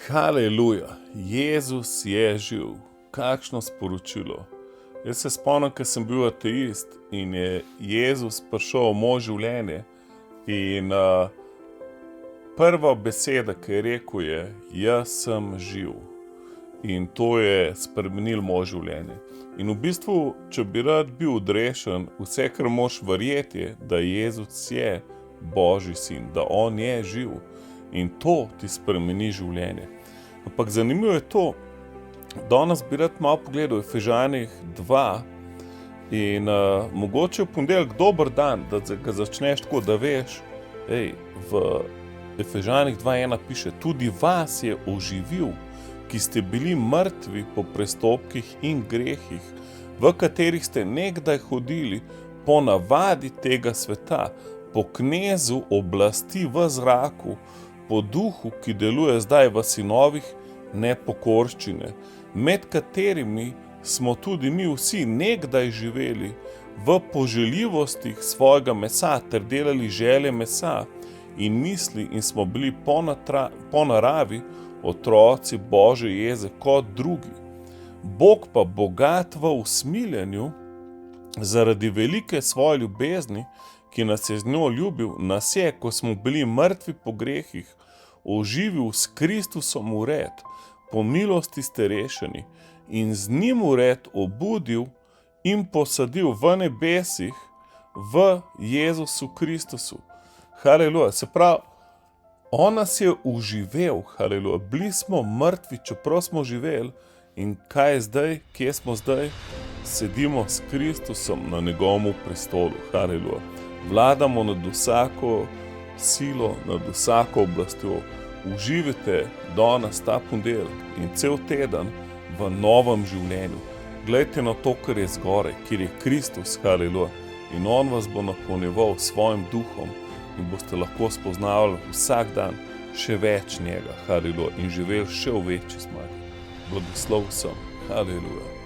Haleluja, Jezus je živ. Kakšno sporočilo. Jaz se spomnim, ko sem bil ateist in je Jezus prišel v moje življenje in prva beseda, ki je rekel, je: jaz sem živ. In to je spremenilo moje življenje. In v bistvu, če bi rad bil odrešen, vse, kar moraš verjeti, je, da Jezus je Božji sin, da on je živ. In to ti spremeni življenje. Ampak zanimivo je to, danes bi rad malo pogledal Efežanih 2 in mogoče v ponedeljek dober dan, da ga začneš tako, da veš, v Efežanih 2.1 piše: tudi vas je oživil, ki ste bili mrtvi po prestopkih in grehih, v katerih ste nekdaj hodili po navadi tega sveta, po knezu oblasti v zraku, po duhu, ki deluje zdaj v sinovih nepokorščine, med katerimi smo tudi mi vsi nekdaj živeli v poželjivostih svojega mesa ter delali želje mesa in misli in smo bili po naravi otroci Božje jeze kot drugi. Bog pa bogat v usmiljenju zaradi velike svoje ljubezni, ki nas je z njo ljubil, nas je, ko smo bili mrtvi po grehih, oživil s Kristusom vred, po milosti ste rešeni, in z njim vred obudil in posadil v nebesih v Jezusu Kristusu. Haleluja, se pravi, on nas je oživel, haleluja, bili smo mrtvi, čeprav smo živeli. In kaj je zdaj, kje smo zdaj? Sedimo s Kristusom na njegovem prestolu, haleluja. Vladamo nad vsako silo, nad vsako oblastjo. Uživite danes ta ponedeljek in cel teden v novem življenju. Glejte na to, kar je zgoraj, kjer je Kristus, haleluja. In on vas bo napolnjeval svojim duhom in boste lahko spoznavali vsak dan še več njega, haleluja, in živeli še v večji zmagi. Blagoslov sem, haleluja.